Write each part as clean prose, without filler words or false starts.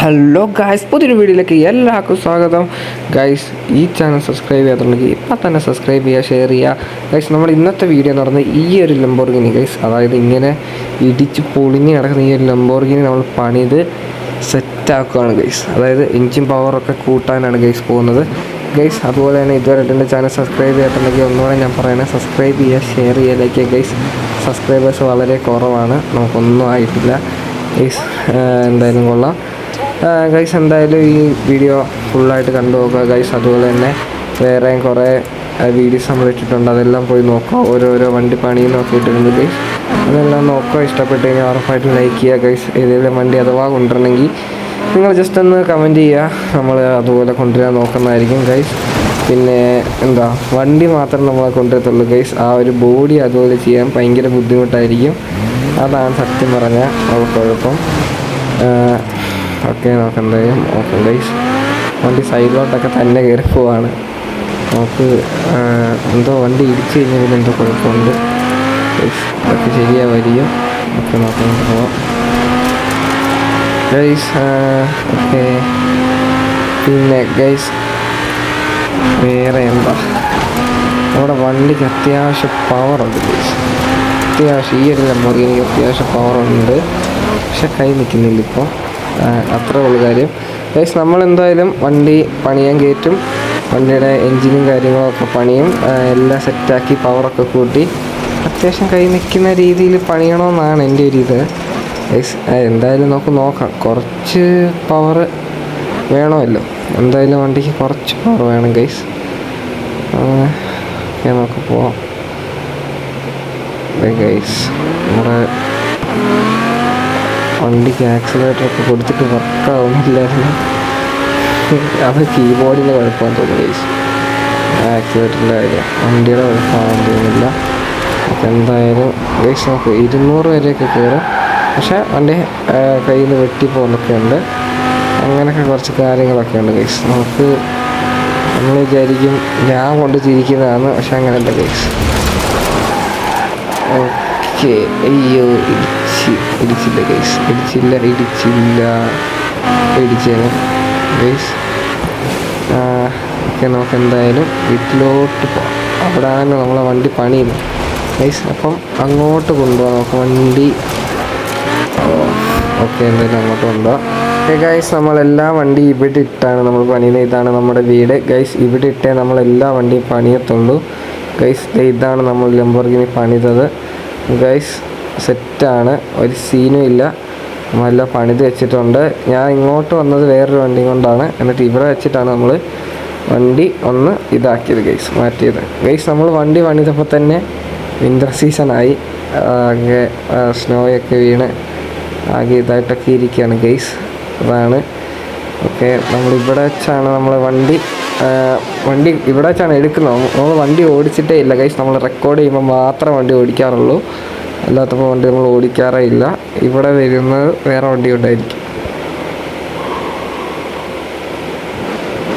Hello guys, പുതിയൊരു വീഡിയോയിലേക്ക് എല്ലാവർക്കും സ്വാഗതം. ഗായ്സ്, ഈ ചാനൽ സബ്സ്ക്രൈബ് ചെയ്യാത്തുണ്ടെങ്കിൽ ഇപ്പം തന്നെ സബ്സ്ക്രൈബ് ചെയ്യുക, ഷെയർ ചെയ്യുക. ഗായ്സ്, നമ്മൾ ഇന്നത്തെ വീഡിയോ എന്ന് പറയുന്നത് ഈ ഒരു ലംബോർഗിനി ഗായ്സ്, അതായത് ഇങ്ങനെ ഇടിച്ച് പൊളിഞ്ഞ് കിടക്കുന്ന ഈ ഒരു ലംബോർഗിനി നമ്മൾ പണിത് സെറ്റാക്കുകയാണ് ഗൈസ്. അതായത് എൻജിൻ പവറൊക്കെ കൂട്ടാനാണ് ഗൈസ് പോകുന്നത് ഗൈസ്. അതുപോലെ തന്നെ ഇതുവരെ എൻ്റെ ചാനൽ സബ്സ്ക്രൈബ് ചെയ്യാത്തുണ്ടെങ്കിൽ ഒന്നുകൂടെ ഞാൻ പറയുന്നത്, സബ്സ്ക്രൈബ് ചെയ്യുക, ഷെയർ ചെയ്യുക, ലൈക്ക് ചെയ്യുക ഗൈസ്. സബ്സ്ക്രൈബേഴ്സ് വളരെ കുറവാണ്, നമുക്കൊന്നും ആയിട്ടില്ല ഗൈസ്. എന്തായാലും കൊള്ളാം ഗൈസ്. എന്തായാലും ഈ വീഡിയോ ഫുള്ളായിട്ട് കണ്ടു നോക്കുക ഗൈസ്. അതുപോലെ തന്നെ വേറെയും കുറേ വീഡിയോസ് നമ്മൾ ഇട്ടിട്ടുണ്ട്, അതെല്ലാം പോയി നോക്കുക. ഓരോരോ വണ്ടി പണിയും നോക്കിയിട്ടുണ്ട് ഗൈസ്, അതെല്ലാം നോക്കുക. ഇഷ്ടപ്പെട്ട് കഴിഞ്ഞാൽ ഉറപ്പായിട്ടും ലൈക്ക് ചെയ്യുക ഗൈസ്. ഏതെങ്കിലും വണ്ടി അഥവാ കൊണ്ടുവരണമെങ്കിൽ നിങ്ങൾ ജസ്റ്റ് ഒന്ന് കമൻറ്റ് ചെയ്യുക, നമ്മൾ അതുപോലെ കൊണ്ടുവരാൻ നോക്കുന്നതായിരിക്കും ഗൈസ്. പിന്നെ എന്താ, വണ്ടി മാത്രം നമ്മളെ കൊണ്ടുവരത്തുള്ളൂ ഗൈസ്. ആ ഒരു ബോഡി അതുപോലെ ചെയ്യാൻ ഭയങ്കര ബുദ്ധിമുട്ടായിരിക്കും, അതാണ് സത്യം പറഞ്ഞാൽ കുഴപ്പം. ഓക്കെ, നോക്കണ്ടായും ഓക്കെ ഗൈസ്. വണ്ടി സൈഡിലോട്ടൊക്കെ തന്നെ കയറി പോവാണ്. നമുക്ക് എന്തോ വണ്ടി ഇടിച്ച് കഴിഞ്ഞാൽ എന്തോ കുഴപ്പമുണ്ട് ഗൈസ്, അതൊക്കെ ശരിയാവായിരിക്കും. ഓക്കെ, നോക്കാൻ പോവാം ഗൈസ്. ഓക്കെ, പിന്നെ ഗൈസ് വേറെ എന്താ, നമ്മുടെ വണ്ടിക്ക് അത്യാവശ്യം പവറുണ്ട് ഗൈസ്. അത്യാവശ്യം ഈ ഒരു ലംബോർഗിനിക്ക് അത്യാവശ്യം പവറുണ്ട്, പക്ഷെ കൈ നിൽക്കുന്നില്ല ഇപ്പോൾ. അത്രേ ഉള്ളൂ കാര്യം ഗൈസ്. നമ്മളെന്തായാലും വണ്ടി പണിയാൻ കയറ്റും, വണ്ടിയുടെ എൻജിനും കാര്യങ്ങളൊക്കെ പണിയും, എല്ലാം സെറ്റാക്കി പവറൊക്കെ കൂട്ടി അത്യാവശ്യം കൈ നിൽക്കുന്ന രീതിയിൽ പണിയണമെന്നാണ് എൻ്റെ ഒരു ഇത് ഗൈസ്. എന്തായാലും നമുക്ക് നോക്കാം, കുറച്ച് പവർ വേണമല്ലോ, എന്തായാലും വണ്ടിക്ക് കുറച്ച് പവർ വേണം ഗൈസ്. നമുക്ക് പോവാം ഗൈസ്. നമ്മുടെ വണ്ടിക്ക് ആക്സിലേറ്ററൊക്കെ കൊടുത്തിട്ട് വർക്കാവുന്നില്ലായിരുന്നു, അത് കീബോർഡിൻ്റെ കുഴപ്പമാണെന്ന് തോന്നുന്നു ഗൈസ്. ആക്സിലേറ്ററിൻ്റെ കാര്യം വണ്ടിയുടെ കുഴപ്പമാണെന്ന് തോന്നുന്നില്ല. അപ്പോൾ എന്തായാലും ഗൈസ് നമുക്ക് 200 വരെയൊക്കെ കയറും, പക്ഷേ വണ്ടി കയ്യിൽ നിന്ന് വെട്ടിപ്പോകുന്നൊക്കെ ഉണ്ട്, അങ്ങനെയൊക്കെ കുറച്ച് കാര്യങ്ങളൊക്കെ ഉണ്ട് ഗൈസ്. നമുക്ക് നമ്മൾ വിചാരിക്കും ഞാൻ കൊണ്ട് ചിരിക്കുന്നതാണ്, പക്ഷെ അങ്ങനെയല്ല ഗൈസ്. ഓക്കെ, അയ്യോ ഇടിച്ചില്ല ഗൈസ്, ഇടിച്ചേനെ ഗൈസ്. ഓക്കെ, നമുക്ക് എന്തായാലും വീട്ടിലോട്ട് പോകാം, അവിടെയാണ് നമ്മളെ വണ്ടി പണിയുന്നത് ഗൈസ്. അപ്പം അങ്ങോട്ട് കൊണ്ടുപോകാം നമുക്ക് വണ്ടി. ഓക്കെ, എന്തായാലും അങ്ങോട്ട് കൊണ്ടുപോകാം. ഓക്കെ ഗൈസ്, നമ്മളെല്ലാ വണ്ടി ഇവിടെ ഇട്ടാണ് നമ്മൾ പണിയുന്നത്. ഇതാണ് നമ്മുടെ വീട് ഗൈസ്, ഇവിടെ ഇട്ടേ നമ്മളെല്ലാ വണ്ടിയും പണിയത്തുള്ളൂ ഗൈസ്. ഇതാണ് നമ്മൾ ലംബോർഗിനി പണിതത് ഗൈസ്. സെറ്റാണ്, ഒരു സീനും ഇല്ല, നമ്മളെല്ലാം പണിത് വെച്ചിട്ടുണ്ട്. ഞാൻ ഇങ്ങോട്ട് വന്നത് വേറൊരു വണ്ടി കൊണ്ടാണ്, എന്നിട്ട് ഇവിടെ വെച്ചിട്ടാണ് നമ്മൾ വണ്ടി ഒന്ന് ഇതാക്കിയത് ഗൈസ്, മാറ്റിയത് ഗൈസ്. നമ്മൾ വണ്ടി പണിതപ്പോൾ തന്നെ വിൻ്റർ സീസണായി, ആകെ സ്നോയൊക്കെ വീണ് ആകെ ഇതായിട്ടൊക്കെ ഇരിക്കുകയാണ് ഗൈസ്, അതാണ്. ഓക്കെ, നമ്മളിവിടെ വെച്ചാണ് നമ്മൾ വണ്ടി ഇവിടെ വെച്ചാണ് എടുക്കുന്നത്. നമ്മൾ വണ്ടി ഓടിച്ചിട്ടേ ഇല്ല ഗൈസ്, നമ്മൾ റെക്കോർഡ് ചെയ്യുമ്പോൾ മാത്രമേ വണ്ടി ഓടിക്കാറുള്ളൂ, അല്ലാത്തപ്പോൾ വണ്ടി നമ്മൾ ഓടിക്കാറേ ഇല്ല. ഇവിടെ വരുന്നത് വേറെ വണ്ടി കൊണ്ടായിരിക്കും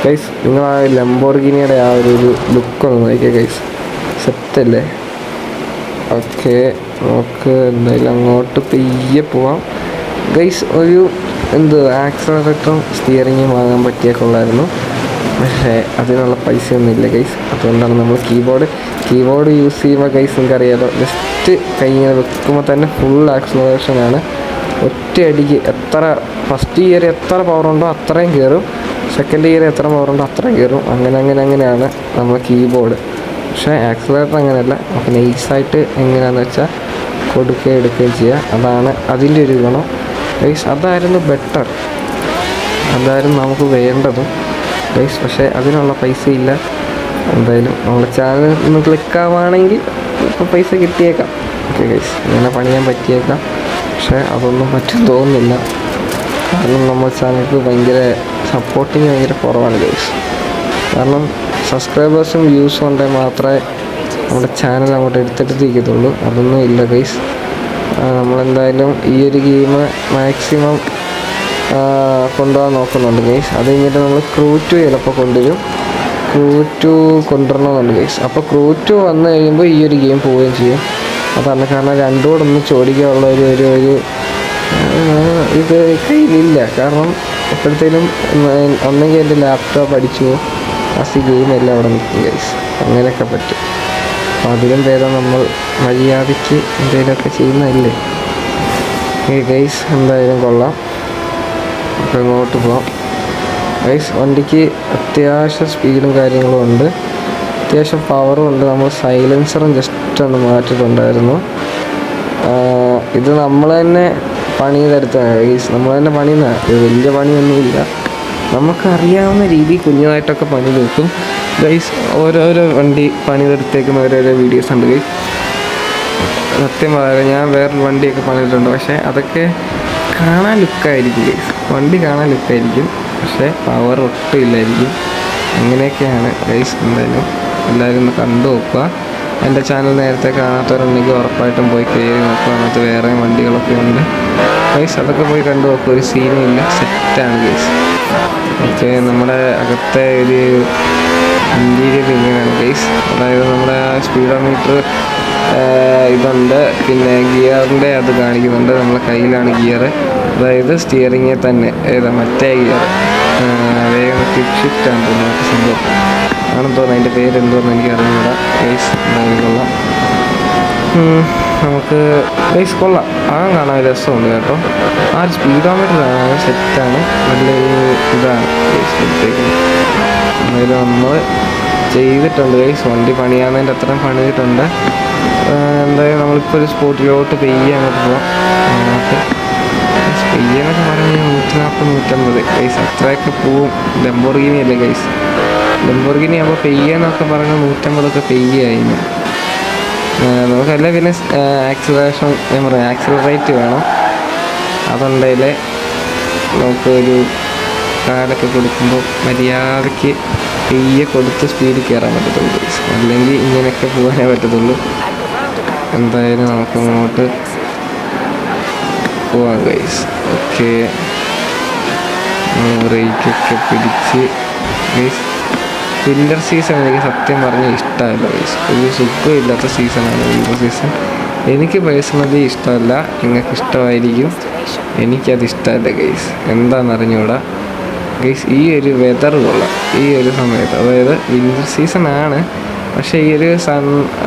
ഗൈസ്. നിങ്ങൾ ആ ലംബോർഗിനിയുടെ ആ ഒരു ലുക്കൊന്ന് നോക്കിയാൽ ഗൈസ്, സെറ്റല്ലേ? ഓക്കെ, നമുക്ക് എന്തായാലും അങ്ങോട്ട് പെയ്യെ പോവാം ഗൈസ്. ഒരു ആക്സിലറേറ്ററും സ്റ്റിയറിങ്ങും വാങ്ങാൻ പറ്റിയൊക്കെയുള്ളായിരുന്നു, പക്ഷേ അതിനുള്ള പൈസയൊന്നുമില്ല ഗൈസ്. അതുകൊണ്ടാണ് നമ്മൾ കീബോർഡ് യൂസ് ചെയ്യുമ്പോൾ ഗൈസ് നിങ്ങൾക്കറിയാലോ, ജസ്റ്റ് കൈ ഇങ്ങനെ വെക്കുമ്പോൾ തന്നെ ഫുൾ ആക്സിലറേഷനാണ്. ഒറ്റയടിക്ക് ഫസ്റ്റ് ഗിയർ എത്ര പവറുണ്ടോ അത്രയും കയറും, സെക്കൻഡ് ഗിയർ എത്ര പവറുണ്ടോ അത്രയും കയറും, അങ്ങനെയാണ് നമ്മൾ കീബോർഡ്. പക്ഷേ ആക്സിലറേറ്റർ അങ്ങനെയല്ല, നമുക്ക് നൈസായിട്ട് എങ്ങനെയാണെന്ന് വെച്ചാൽ കൊടുക്കുകയും എടുക്കുകയും ചെയ്യുക, അതാണ് അതിൻ്റെ ഒരു ഗുണം ഗൈസ്. അതായിരുന്നു ബെറ്റർ, അതായിരുന്നു നമുക്ക് വേണ്ടതും ഗൈസ്. പക്ഷേ അതിനുള്ള പൈസ ഇല്ല. എന്തായാലും നമ്മുടെ ചാനൽ ഒന്ന് ക്ലിക്കാവുകയാണെങ്കിൽ ഇപ്പോൾ പൈസ കിട്ടിയേക്കാം. ഓക്കെ ഗൈസ്, ഇങ്ങനെ പണിയാൻ പറ്റിയേക്കാം, പക്ഷേ അതൊന്നും പറ്റും തോന്നുന്നില്ല, കാരണം നമ്മുടെ ചാനലിക്ക് ഭയങ്കര സപ്പോർട്ടിങ് ഭയങ്കര കുറവാണ് ഗൈസ്. കാരണം സബ്സ്ക്രൈബേഴ്സും വ്യൂസും ഉണ്ടെങ്കിൽ മാത്രമേ നമ്മുടെ ചാനൽ അങ്ങോട്ട് എടുത്തിട്ടിരിക്കത്തുള്ളൂ, അതൊന്നും ഇല്ല ഗൈസ്. നമ്മളെന്തായാലും ഈ ഒരു ഗെയിം മാക്സിമം കൊണ്ടുപോകാൻ നോക്കുന്നുണ്ട് ഗൈസ്. അത് കഴിഞ്ഞിട്ട് നമ്മൾ ക്രൂ 2 ചിലപ്പോൾ കൊണ്ടുവരും, ക്രൂ 2 കൊണ്ടുവരണമെന്നുണ്ട് ഗൈസ്. അപ്പോൾ ക്രൂ 2 വന്നു കഴിയുമ്പോൾ ഈ ഒരു ഗെയിം പോവുകയും ചെയ്യും, അതാണ്. കാരണം രണ്ടും കൂടെ ഒന്ന് ചോദിക്കാനുള്ള ഒരു ഇത് കയ്യിലില്ല. കാരണം എപ്പോഴത്തേലും ഒന്നെങ്കിൽ എൻ്റെ ലാപ്ടോപ്പ് അടിച്ചു ഗെയിമെല്ലാം അവിടെ നിൽക്കും ഗൈസ്. അങ്ങനെയൊക്കെ പറ്റും. അപ്പോൾ അതിലും ഭേദം നമ്മൾ മര്യാദയ്ക്ക് എന്തെങ്കിലുമൊക്കെ ചെയ്യുന്നതല്ലേ. ഗൈസ് എന്തായാലും കൊള്ളാം. അപ്പോൾ ഇങ്ങോട്ട് പോകാം ഗൈസ്. വണ്ടിക്ക് അത്യാവശ്യം സ്പീഡും കാര്യങ്ങളും ഉണ്ട്, അത്യാവശ്യം പവറും ഉണ്ട്. നമ്മൾ സൈലൻസറും ജസ്റ്റ് ഒന്ന് മാറ്റിയിട്ടുണ്ടായിരുന്നു. ഇത് നമ്മൾ തന്നെ പണിതെടുത്താണ് ഗൈസ്. നമ്മൾ തന്നെ പണിയുന്നതാണ്. ഇത് വലിയ പണിയൊന്നുമില്ല, നമുക്കറിയാവുന്ന രീതി കുഞ്ഞതായിട്ടൊക്കെ പണി നോക്കും ഗൈസ്. ഓരോരോ വണ്ടി പണിതെടുത്തേക്കുന്ന ഓരോരോ വീഡിയോസ് ഉണ്ട് ഗൈസ്. സത്യം പറയാം, ഞാൻ വേറൊരു വണ്ടിയൊക്കെ പണിതിട്ടുണ്ട്. പക്ഷേ അതൊക്കെ കാണാൻ ലുക്കായിരിക്കും ഗൈസ്. വണ്ടി കാണാൻ ലുക്കായിരിക്കും, പക്ഷേ പവർ ഒട്ടും ഇല്ലായിരിക്കും. അങ്ങനെയൊക്കെയാണ് ഗൈസ്. എന്തായാലും എല്ലാവരും ഒന്ന് കണ്ടു നോക്കുക. എൻ്റെ ചാനൽ നേരത്തെ കാണാത്തവരുണ്ടെങ്കിൽ ഉറപ്പായിട്ടും പോയി കയറി നോക്കുക. അങ്ങനത്തെ വേറെ വണ്ടികളൊക്കെ ഉണ്ട് ഗൈസ്. അതൊക്കെ പോയി കണ്ടു നോക്കുക. ഒരു സീനും ഇല്ല, സെറ്റാണ് ഗൈസ്. ഓക്കെ, നമ്മുടെ അകത്തെ ഒരു ഇൻറ്റീരിയർ ഇങ്ങനെയാണ് ഗൈസ്. അതായത് നമ്മുടെ സ്പീഡോമീറ്റർ ഇതുണ്ട്, പിന്നെ ഗിയറിൻ്റെ അത് കാണിക്കുന്നുണ്ട്. നമ്മളെ കയ്യിലാണ് ഗിയർ, അതായത് സ്റ്റിയറിങ്ങിൽ തന്നെ മറ്റേ ഗിയർ വേഗം ക്വിക്ക് ഷിഫ്റ്റ് ആണ് തോന്നുന്നു സംഭവം ആണെന്ന് തോന്നുന്നു. അതിൻ്റെ പേരെന്തോന്ന് എനിക്ക് അറിഞ്ഞൂടാ ഗൈസ്. കൊള്ളാം, നമുക്ക് ഗൈസ് കൊള്ളാം. കാണാൻ രസമുണ്ട് കേട്ടോ. ആ ഒരു സ്പീഡോമീറ്റർ കാണാൻ സെറ്റാണ്, നല്ലൊരു ഇതാണ് ഗൈസ് എടുത്തേക്കുന്നത്. അതായത് നമ്മൾ ചെയ്തിട്ടുണ്ട് ഗൈസ്. വണ്ടി പണിയാന്നതിൻ്റെ അത്രയും പണിതിട്ടുണ്ട്. എന്തായാലും നമ്മളിപ്പോൾ ഒരു സ്പോട്ടിലോട്ട് പെയ്യ അങ്ങോട്ട് പോവാം. അങ്ങോട്ട് പെയ്യെന്നൊക്കെ പറഞ്ഞാൽ 140-150 ഗൈസ്, അത്രയൊക്കെ പോവും. ലംബോർഗിനി അല്ലേ ഗൈസ്, ലംബോർഗിനി അപ്പോൾ പെയ്യെന്നൊക്കെ പറഞ്ഞാൽ 150 പെയ്യായിരുന്നു. നമുക്കല്ല പിന്നെ ആക്സിലറേഷൻ, ഞാൻ പറയാം ആക്സിലറേറ്റ് വേണം. അതുണ്ടെങ്കിൽ നമുക്കൊരു കാലൊക്കെ കൊടുക്കുമ്പോൾ മര്യാദയ്ക്ക് പെയ്യെ കൊടുത്ത് സ്പീഡിൽ കയറാൻ പറ്റത്തുള്ളൂ. അല്ലെങ്കിൽ ഇങ്ങനെയൊക്കെ പോകാനേ പറ്റത്തുള്ളൂ. എന്തായാലും നമുക്ക് അങ്ങോട്ട് പോവാം ഗൈസ്. ഓക്കെ, ബ്രേക്കൊക്കെ പിടിച്ച് ഗൈസ്. വിൻ്റർ സീസൺ എനിക്ക് സത്യം പറഞ്ഞാൽ ഇഷ്ടമല്ല ഗൈസ്. ഒരു സുഖമില്ലാത്ത സീസണാണ് വിൻ്റർ സീസൺ. എനിക്ക് പേഴ്സണലി ഇഷ്ടമല്ല, നിങ്ങൾക്ക് ഇഷ്ടമായിരിക്കും. എനിക്കത് ഇഷ്ടമല്ല ഗൈസ്. എന്താണെന്നറിഞ്ഞൂടാ ഗൈസ്. ഈ ഒരു വെതർ കൊള്ളാം ഈ ഒരു സമയത്ത്, അതായത് വിൻ്റർ സീസണാണ്. പക്ഷേ ഈ ഒരു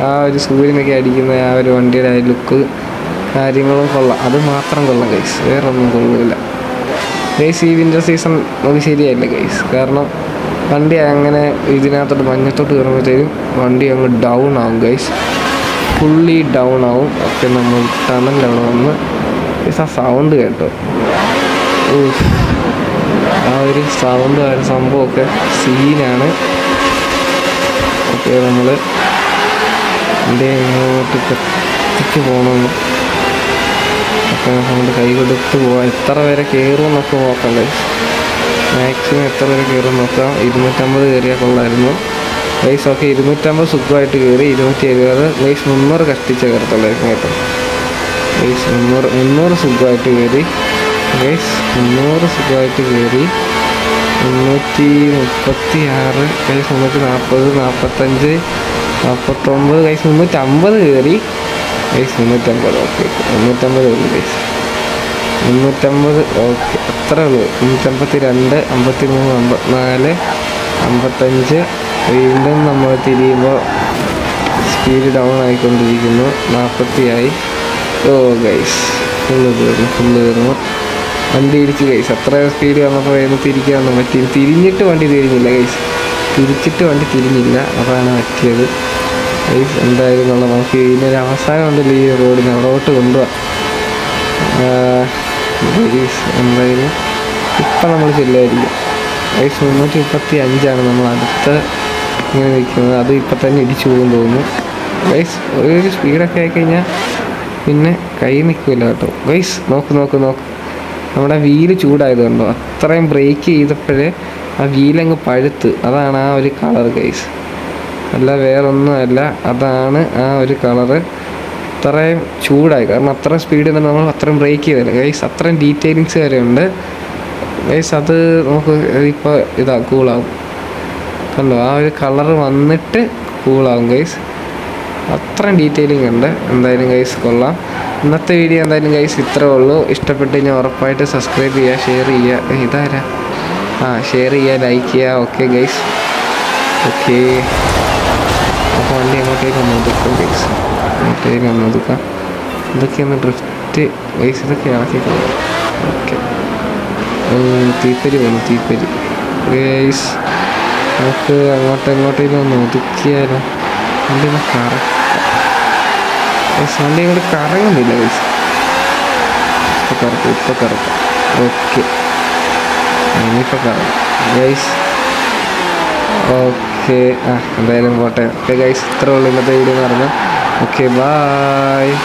ആ ഒരു സൂര്യനൊക്കെ അടിക്കുന്ന ആ ഒരു വണ്ടിയുടെ ആ ലുക്ക് കാര്യങ്ങളും കൊള്ളാം. അത് മാത്രം കൊള്ളാം ഗൈസ്, വേറെ ഒന്നും കൊള്ളില്ല ഗൈസ്. ഈ വിൻ്റർ സീസൺ നമുക്ക് ശരിയായില്ല ഗൈസ്. കാരണം വണ്ടി അങ്ങനെ ഇതിനകത്തോട്ട് മഞ്ഞത്തോട്ട് കയറുമ്പോഴത്തേക്കും വണ്ടി അങ്ങ് ഡൗൺ ആവും ഗൈസ്, ഫുള്ളി ഡൗൺ ആവും. ഒക്കെ നമ്മൾ ടണലിൻ്റെ അവിടെ വന്ന് ഗൈസ് ആ സൗണ്ട് കേട്ടോ, ആ ഒരു സൗണ്ട് ആ ഒരു സംഭവമൊക്കെ സീനാണ്. ഓക്കെ, നമ്മൾ എൻ്റെ ഇങ്ങോട്ട് കത്തിക്ക് പോകണമെന്ന് ഒക്കെ നമ്മൾ കൈ കൊടുത്ത് പോവാം. എത്ര വരെ കയറുമെന്നൊക്കെ നോക്കാം ഗൈസ്. മാക്സിമം എത്ര വരെ കയറും നോക്കാം. 250 കയറിയാൽ കൊള്ളായിരുന്നു ഗൈസ്. ഓക്കെ, 250 സുഖമായിട്ട് കയറി. 270 ഗൈസ്. 300 കഷ്ടിച്ച കയറത്തുള്ളായിരുന്നു കേട്ടോ ഗൈസ്. 300 സുഖമായിട്ട് കയറി ഗൈസ്. 300 സുഖമായിട്ട് കയറി. 336 ഗൈസ്. 340, 45, 49 ഗൈസ്. 350 കയറി ഗൈസ്. 350. ഓക്കെ, 350 ഉള്ളു ഗൈസ്. 350 ഓക്കെ, അത്രേ ഉള്ളൂ. 352, 53, 54, 55. വീണ്ടും നമ്മൾ തിരിയുമ്പോൾ സ്പീഡ് ഡൗൺ ആയിക്കൊണ്ടിരിക്കുന്നു. 40 ആയി. ഓ ഗൈസ്, ഫുള്ള് തീർന്നു. വണ്ടി ഇടിച്ച് ഗൈസ്. അത്ര സ്പീഡ് വന്നപ്പോൾ വേഗം തിരിക്കാനൊന്നും പറ്റി. തിരിഞ്ഞിട്ട് വണ്ടി തിരിഞ്ഞില്ല ഗൈസ്, തിരിച്ചിട്ട് വണ്ടി തിരിഞ്ഞില്ല. അതാണ് പറ്റിയത് ഗൈസ്. എന്തായാലും നമുക്ക് ഇതിനൊരു അവസാനം ഉണ്ടല്ലോ ഈ റോഡിന്, അവിടോട്ട് കൊണ്ടുപോകാം ഗൈസ്. എന്തായാലും ഇപ്പം നമ്മൾ ചെല്ലുമായിരിക്കും ഗൈസ്. 335 നമ്മൾ അടുത്ത് ഇങ്ങനെ നിൽക്കുന്നത്. അത് ഇപ്പം തന്നെ ഇടിച്ചു പോകും തോന്നുന്നു ഗൈസ്. ഒരു സ്പീഡൊക്കെ ആയിക്കഴിഞ്ഞാൽ പിന്നെ കൈ നിൽക്കില്ല കേട്ടോ ഗൈസ്. നോക്ക് നമ്മുടെ വീല് ചൂടായതുകൊണ്ടോ അത്രയും ബ്രേക്ക് ചെയ്തപ്പോഴേ ആ വീലങ്ങ് പഴുത്ത്. അതാണ് ആ ഒരു കളർ ഗൈസ്, അല്ല വേറൊന്നുമല്ല. അതാണ് ആ ഒരു കളറ്. അത്രയും ചൂടായി, കാരണം അത്രയും സ്പീഡിൽ തന്നെ നമ്മൾ അത്രയും ബ്രേക്ക് ചെയ്തില്ല ഗൈസ്. അത്രയും ഡീറ്റെയിലിങ്സ് വരെ ഉണ്ട് ഗൈസ്. അത് നമുക്ക് ഇപ്പോൾ കൂളാവും കണ്ടോ, ആ ഒരു കളറ് വന്നിട്ട് കൂളാവും ഗൈസ്. അത്രയും ഡീറ്റെയിലിംഗ് ഉണ്ട്. എന്തായാലും ഗൈസ് കൊള്ളാം. ഇന്നത്തെ വീഡിയോ എന്തായാലും ഗൈസ് ഇത്രേ ഉള്ളൂ. ഇഷ്ടപ്പെട്ട് കഴിഞ്ഞാൽ ഉറപ്പായിട്ട് സബ്സ്ക്രൈബ് ചെയ്യുക, ഷെയർ ചെയ്യുക. ഇതാരാ? ഷെയർ ചെയ്യുക, ലൈക്ക് ചെയ്യുക. Okay guys, okay. അപ്പോൾ വണ്ടി അങ്ങോട്ടേക്ക് ഒന്ന് ഒതുക്കാം ഗൈസ്, അങ്ങോട്ടേക്ക് ഒന്ന് ഒതുക്കാം. ഇതൊക്കെയൊന്ന് ഡ്രിഫ്റ്റ് ഗൈസ്, ഇതൊക്കെ ഇളക്കിക്കളാം. ഓക്കെ, തീപ്പരി വേണം, തീപ്പരി ഗൈസ്. നമുക്ക് അങ്ങോട്ടേക്കും ഒന്ന് ഒതുക്കിയാലോ. വണ്ടി ഒന്ന് കറക്റ്റ് വണ്ടി ഇങ്ങോട്ട് കറങ്ങുന്നില്ല ഗൈസ്. ഇപ്പോൾ കറക്റ്റ്. ഓക്കെ, ഇനിയിപ്പോൾ കറങ്ങും ഗൈസ്. ഓക്കെ, എന്തായാലും പോട്ടെ. ഓക്കെ ഗൈസ്, ഇത്രേ ഉള്ളൂ ഇന്നത്തെ വീഡിയോ എന്ന് പറഞ്ഞാൽ. Okay, bye.